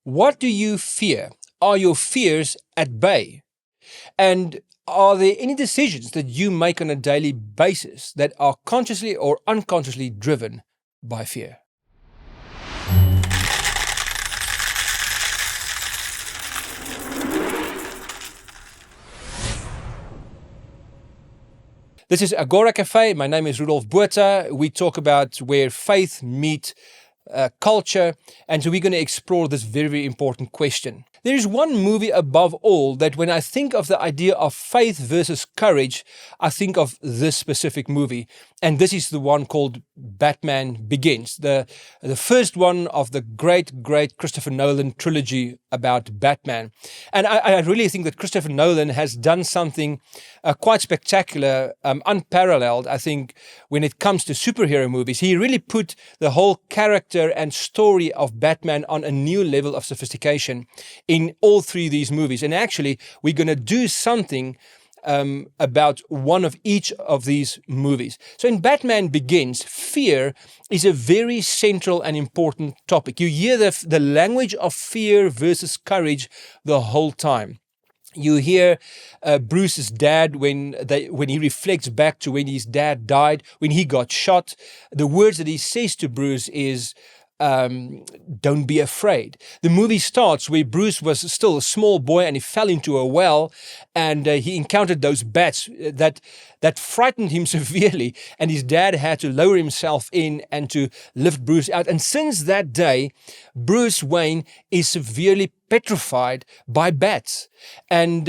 What do you fear? Are your fears at bay? And are there any decisions that you make on a daily basis that are consciously or unconsciously driven by fear? This is Agora Cafe. My name is Rudolf Botha. We talk about where faith meets culture, and so we're going to explore this very, very important question. There is one movie above all that when I think of the idea of faith versus courage, I think of this specific movie, and this is the one called Batman Begins, the first one of the great Christopher Nolan trilogy about Batman. And I really think that Christopher Nolan has done something quite spectacular, unparalleled, I think, when it comes to superhero movies. He really put the whole character and story of Batman on a new level of sophistication in all three of these movies. And actually, we're going to do something about one of each of these movies. So in Batman Begins, fear is a very central and important topic. You hear the language of fear versus courage the whole time. You hear Bruce's dad when he reflects back to when his dad died, when he got shot. The words that he says to Bruce is, don't be afraid. The movie starts where Bruce was still a small boy and he fell into a well, and he encountered those bats that frightened him severely, and his dad had to lower himself in and to lift Bruce out. And since that day, Bruce Wayne is severely petrified by bats, and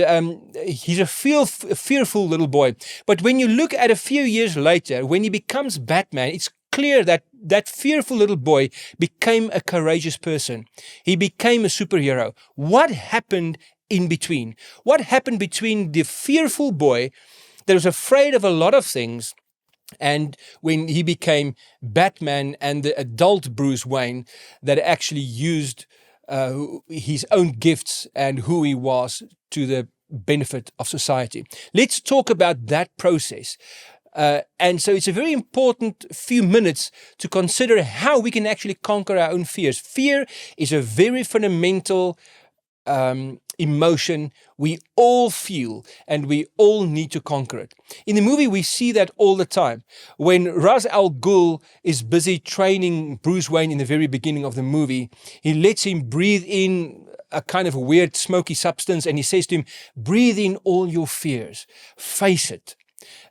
he's a fearful little boy. But when you look at a few years later, when he becomes Batman, it's clear that that fearful little boy became a courageous person. He became a superhero. What happened in between? What happened between the fearful boy that was afraid of a lot of things and when he became Batman, and the adult Bruce Wayne that actually used his own gifts and who he was to the benefit of society? Let's talk about that process. And so it's a very important few minutes to consider how we can actually conquer our own fears. Fear is a very fundamental emotion we all feel, and we all need to conquer it. In the movie, we see that all the time. When Ra's al Ghul is busy training Bruce Wayne in the very beginning of the movie, he lets him breathe in a kind of weird smoky substance, and he says to him, breathe in all your fears, face it.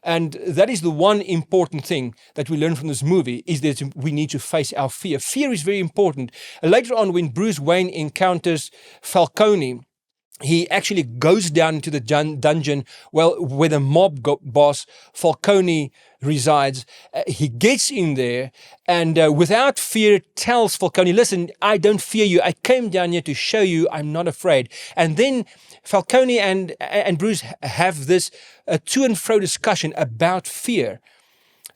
And that is the one important thing that we learn from this movie, is that we need to face our fear. Fear is very important. Later on, when Bruce Wayne encounters Falcone, he actually goes down into the dungeon where the mob boss Falcone resides. He gets in there and without fear tells Falcone, listen, I don't fear you. I came down here to show you I'm not afraid. And then Falcone and Bruce have this to and fro discussion about fear.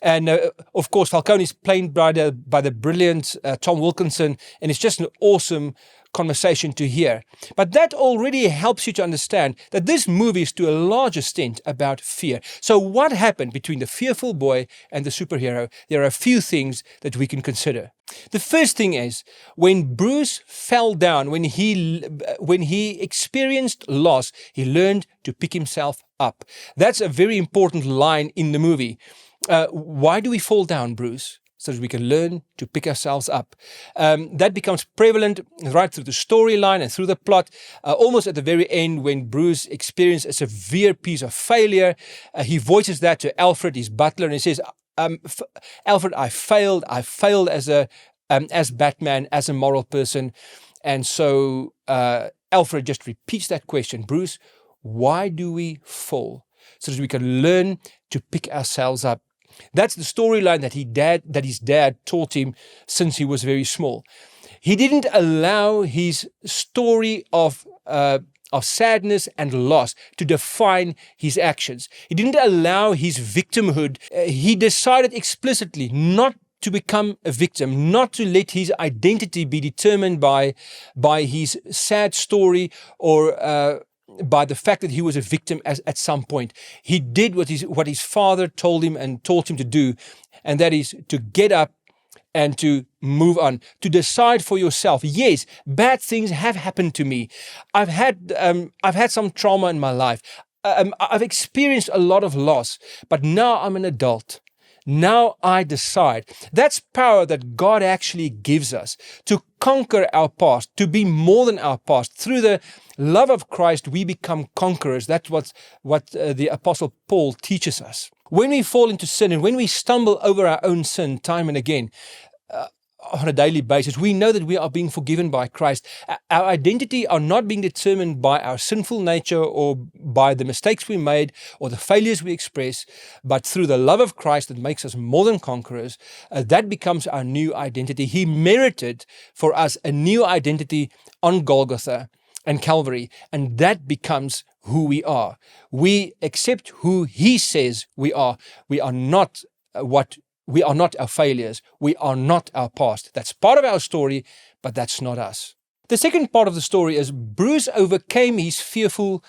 And of course, Falcone is played by the brilliant Tom Wilkinson, and it's just an awesome conversation to hear. But that already helps you to understand that this movie is to a large extent about fear. So what happened between the fearful boy and the superhero? There are a few things that we can consider. The first thing is, when Bruce fell down, when he experienced loss, he learned to pick himself up. That's a very important line in the movie. Why do we fall down, Bruce? So that we can learn to pick ourselves up. That becomes prevalent right through the storyline and through the plot. Almost at the very end, when Bruce experiences a severe piece of failure, he voices that to Alfred, his butler, and he says, Alfred, I failed as Batman, as a moral person. And so Alfred just repeats that question, Bruce, why do we fall? So that we can learn to pick ourselves up. That's the storyline that his dad taught him since he was very small. He didn't allow his story of sadness and loss to define his actions. He didn't allow his victimhood. He decided explicitly not to become a victim, not to let his identity be determined by his sad story or by the fact that he was a victim at some point. He did what his father told him and taught him to do, and that is to get up and to move on, to decide for yourself. Yes, bad things have happened to me. I've had some trauma in my life. I've experienced a lot of loss, but now I'm an adult. Now I decide. That's power that God actually gives us to conquer our past, to be more than our past. Through the love of Christ, we become conquerors. That's what the Apostle Paul teaches us. When we fall into sin and when we stumble over our own sin time and again, on a daily basis, we know that we are being forgiven by Christ. Our identity are not being determined by our sinful nature or by the mistakes we made or the failures we express, but through the love of Christ that makes us more than conquerors. That becomes our new identity. He merited for us a new identity on Golgotha and Calvary, and that becomes who we are. We accept who He says we are. We are not our failures. We are not our past. That's part of our story, but that's not us. The second part of the story is Bruce overcame his fearful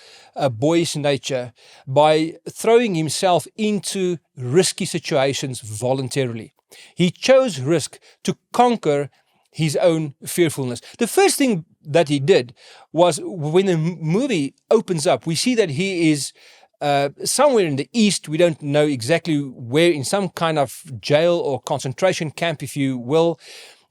boyish nature by throwing himself into risky situations voluntarily. He chose risk to conquer his own fearfulness. The first thing that he did was, when the movie opens up, we see that he is somewhere in the east. We don't know exactly where, in some kind of jail or concentration camp, if you will.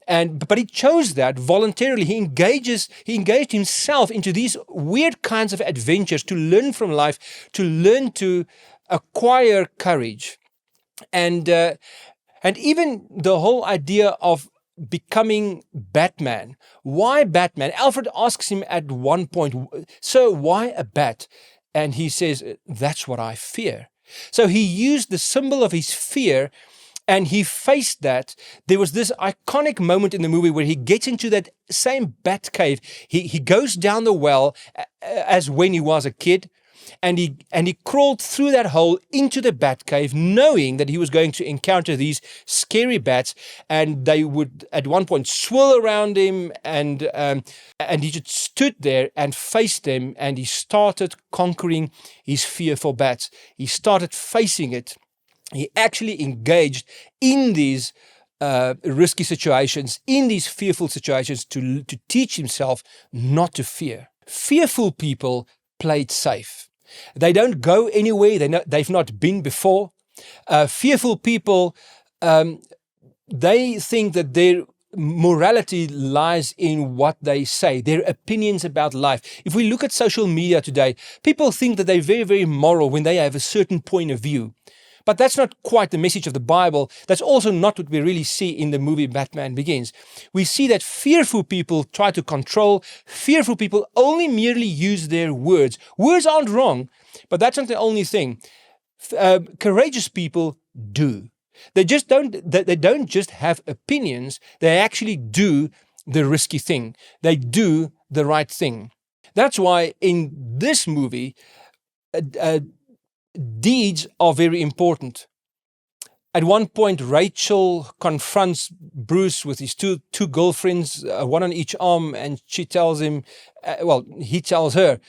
But he chose that voluntarily. He engaged himself into these weird kinds of adventures to learn from life, to learn to acquire courage, and even the whole idea of becoming Batman. Why Batman? Alfred asks him at one point, "So why a bat?" And he says, "That's what I fear." So he used the symbol of his fear and he faced that. There was this iconic moment in the movie where he gets into that same bat cave. He goes down the well as when he was a kid, and he crawled through that hole into the bat cave, knowing that he was going to encounter these scary bats, and they would at one point swirl around him, and he just stood there and faced them, and he started conquering his fear for bats. He started facing it. He actually engaged in these risky situations, in these fearful situations, to teach himself not to fear. Fearful people played safe. They don't go anywhere they've not been before. Fearful people, they think that their morality lies in what they say, their opinions about life. If we look at social media today, people think that they're very, very moral when they have a certain point of view. But that's not quite the message of the Bible. That's also not what we really see in the movie Batman Begins. We see that fearful people try to control. Fearful people only merely use their words. Words aren't wrong, but that's not the only thing. Courageous people do. They don't just have opinions. They actually do the risky thing. They do the right thing. That's why in this movie, deeds are very important. At one point, Rachel confronts Bruce with his two girlfriends, one on each arm, and she tells him, he tells her,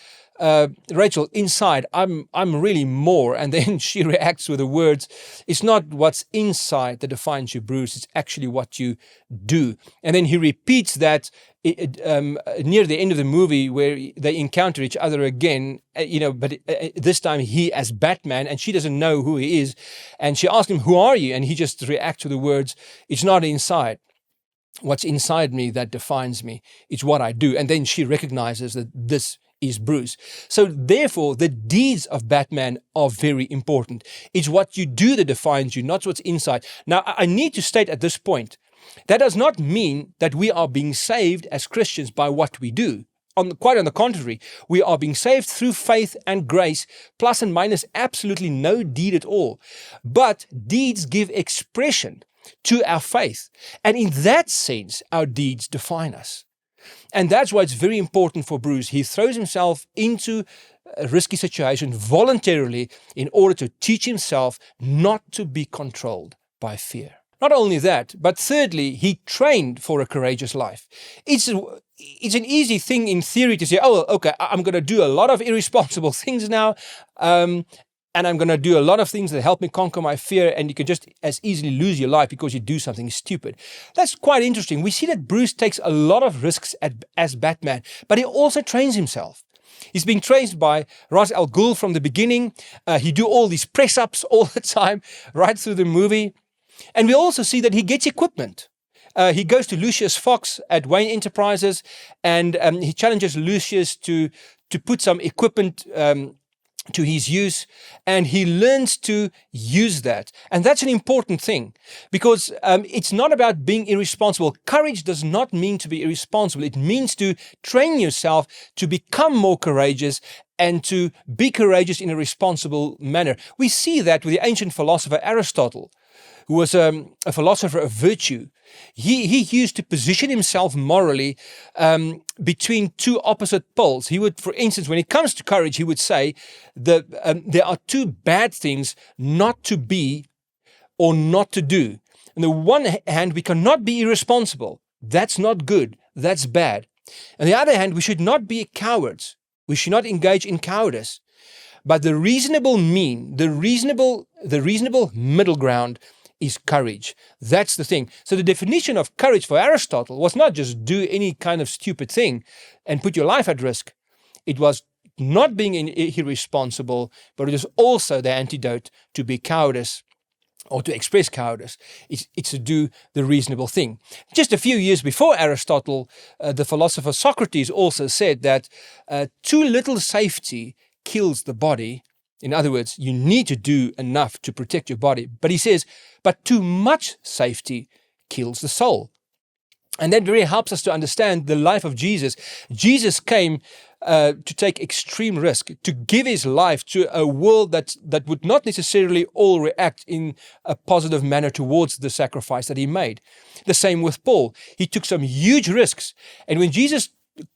"Rachel, inside, I'm really more." And then she reacts with the words, "It's not what's inside that defines you, Bruce. It's actually what you do." And then he repeats that near the end of the movie, where they encounter each other again, but this time he as Batman, and she doesn't know who he is. And she asks him, "Who are you?" And he just reacts with the words, "It's not inside. What's inside me that defines me. It's what I do." And then she recognizes that this is Bruce. So therefore, the deeds of Batman are very important. It's what you do that defines you, not what's inside. Now, I need to state at this point, that does not mean that we are being saved as Christians by what we do. Quite on the contrary, we are being saved through faith and grace, plus and minus absolutely no deed at all. But deeds give expression to our faith. And in that sense, our deeds define us. And that's why it's very important for Bruce. He throws himself into a risky situation voluntarily in order to teach himself not to be controlled by fear. Not only that, but thirdly, he trained for a courageous life. It's an easy thing in theory to say, "Oh, okay, I'm going to do a lot of irresponsible things now. and I'm going to do a lot of things that help me conquer my fear, and you can just as easily lose your life because you do something stupid. That's quite interesting. We see that Bruce takes a lot of risks as Batman, but he also trains himself. He's being trained by Ra's al Ghul from the beginning. He do all these press-ups all the time, right through the movie. And we also see that he gets equipment. He goes to Lucius Fox at Wayne Enterprises, and he challenges Lucius to put some equipment to his use, and he learns to use that. And that's an important thing, because it's not about being irresponsible. Courage does not mean to be irresponsible. It means to train yourself to become more courageous and to be courageous in a responsible manner. We see that with the ancient philosopher Aristotle, who was a philosopher of virtue. He used to position himself morally between two opposite poles. He would, for instance, when it comes to courage, he would say that there are two bad things not to be or not to do. On the one hand, we cannot be irresponsible. That's not good. That's bad. On the other hand, we should not be cowards. We should not engage in cowardice. But the reasonable mean, the reasonable middle ground is courage. That's the thing. So the definition of courage for Aristotle was not just do any kind of stupid thing and put your life at risk. It was not being irresponsible, but it is also the antidote to be cowardice or to express cowardice. It's to do the reasonable thing. Just a few years before Aristotle, the philosopher Socrates also said that too little safety kills the body. In other words, you need to do enough to protect your body. But he says, but too much safety kills the soul. And that really helps us to understand the life of Jesus. Jesus came to take extreme risk, to give his life to a world that would not necessarily all react in a positive manner towards the sacrifice that he made. The same with Paul. He took some huge risks. And when Jesus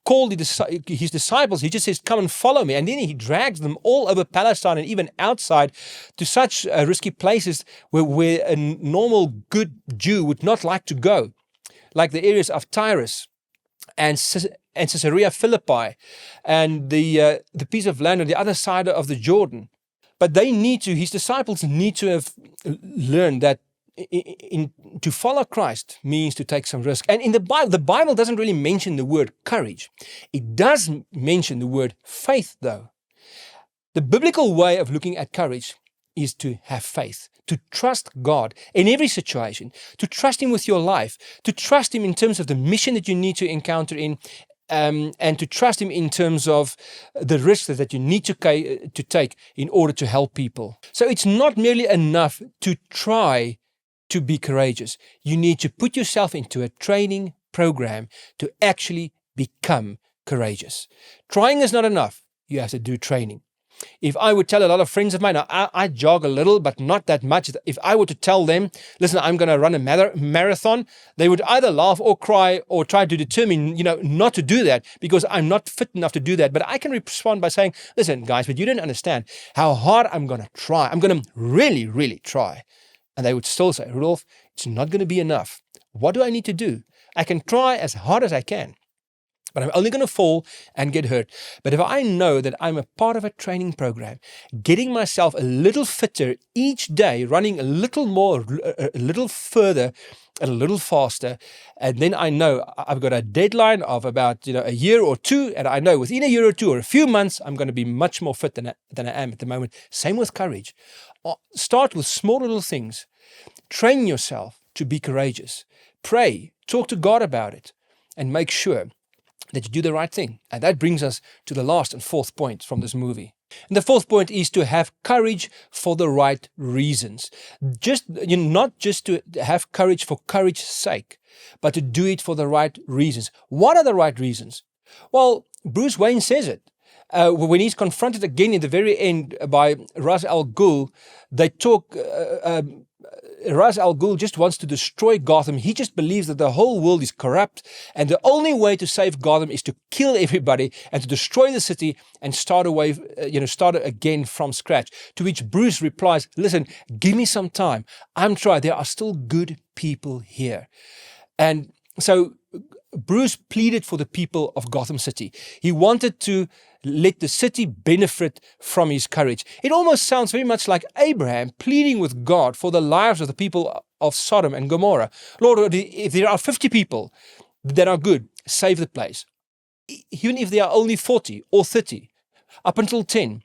called his disciples, he just says, come and follow me. And then he drags them all over Palestine and even outside to such risky places where a normal good Jew would not like to go, like the areas of Tyrus and Caesarea Philippi and the piece of land on the other side of the Jordan. But his disciples need to have learned that to follow Christ means to take some risk. And in the Bible doesn't really mention the word courage. It does mention the word faith, though. The biblical way of looking at courage is to have faith, to trust God in every situation, to trust Him with your life, to trust Him in terms of the mission that you need to encounter in, and to trust Him in terms of the risks that you need to take in order to help people. So it's not merely enough to try to be courageous. You need to put yourself into a training program to actually become courageous. Trying is not enough. You have to do training. If I would tell a lot of friends of mine, I jog a little, but not that much. If I were to tell them, listen, I'm going to run a marathon, they would either laugh or cry or try to determine, not to do that because I'm not fit enough to do that. But I can respond by saying, listen, guys, but you don't understand how hard I'm going to try. I'm going to really, really try. And they would still say, Rudolph, it's not going to be enough. What do I need to do? I can try as hard as I can, but I'm only going to fall and get hurt. But if I know that I'm a part of a training program, getting myself a little fitter each day, running a little more, a little further, and a little faster, and then I know I've got a deadline of about a year or two, and I know within a year or two or a few months, I'm going to be much more fit than I am at the moment. Same with courage. Start with small little things. Train yourself to be courageous. Pray, talk to God about it, and make sure that you do the right thing. And that brings us to the last and fourth point from this movie. And the fourth point is to have courage for the right reasons. Not just to have courage for courage's sake, but to do it for the right reasons. What are the right reasons? Well, Bruce Wayne says it. When he's confronted again in the very end by Ra's al Ghul, they talk. Ra's al Ghul just wants to destroy Gotham. He just believes that the whole world is corrupt, and the only way to save Gotham is to kill everybody and to destroy the city and start again from scratch. To which Bruce replies, "Listen, give me some time. I'm trying. There are still good people here." And so Bruce pleaded for the people of Gotham City. He wanted to let the city benefit from his courage. It almost sounds very much like Abraham pleading with God for the lives of the people of Sodom and Gomorrah. Lord, if there are 50 people that are good, save the place. Even if there are only 40 or 30, up until 10.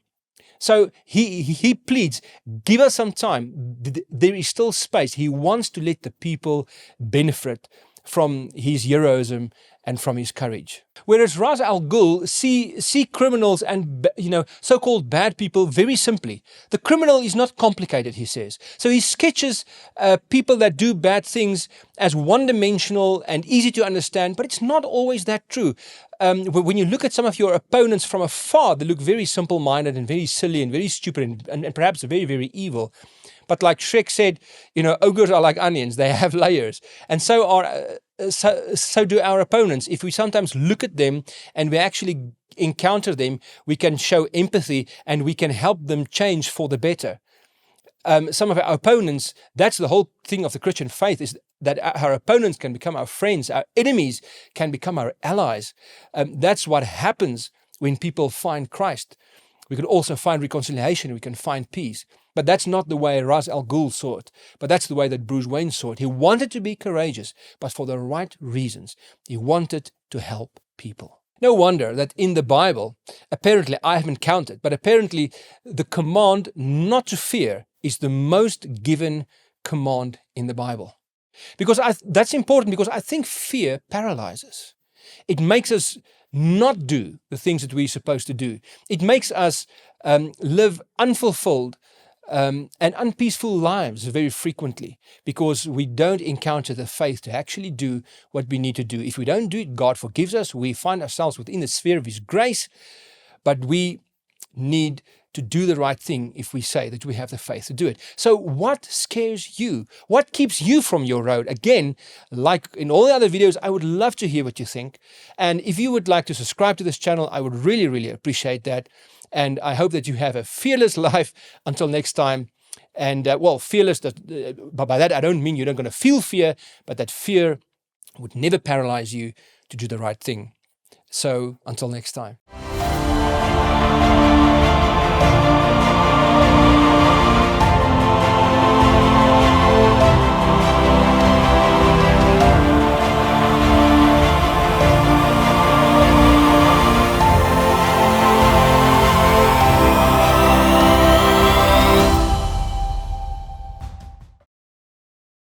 So he pleads, give us some time. There is still space. He wants to let the people benefit from his heroism and from his courage. Whereas Ra's al Ghul see criminals and so-called bad people very simply. The criminal is not complicated, he says. So he sketches people that do bad things as one-dimensional and easy to understand, but it's not always that true. When you look at some of your opponents from afar, they look very simple-minded and very silly and very stupid and perhaps very, very evil. But like Shrek said, ogres are like onions. They have layers. And so do our opponents. If we sometimes look at them and we actually encounter them, we can show empathy and we can help them change for the better. Some of our opponents, that's the whole thing of the Christian faith, is that our opponents can become our friends. Our enemies can become our allies. That's what happens when people find Christ. We can also find reconciliation. We can find peace. But that's not the way Ra's al Ghul saw it. But that's the way that Bruce Wayne saw it. He wanted to be courageous, but for the right reasons. He wanted to help people. No wonder that in the Bible, apparently, I haven't counted, but apparently the command not to fear is the most given command in the Bible. Because that's important, because I think fear paralyzes. It makes us not do the things that we're supposed to do. It makes us live unfulfilled and unpeaceful lives very frequently because we don't encounter the faith to actually do what we need to do. If we don't do it, God forgives us. We find ourselves within the sphere of His grace, but we need to do the right thing if we say that we have the faith to do it. So what scares you? What keeps you from your road? Again, like in all the other videos, I would love to hear what you think. And if you would like to subscribe to this channel, I would really, really appreciate that. And I hope that you have a fearless life until next time. And fearless, but by that I don't mean you're not going to feel fear, but that fear would never paralyze you to do the right thing. So until next time.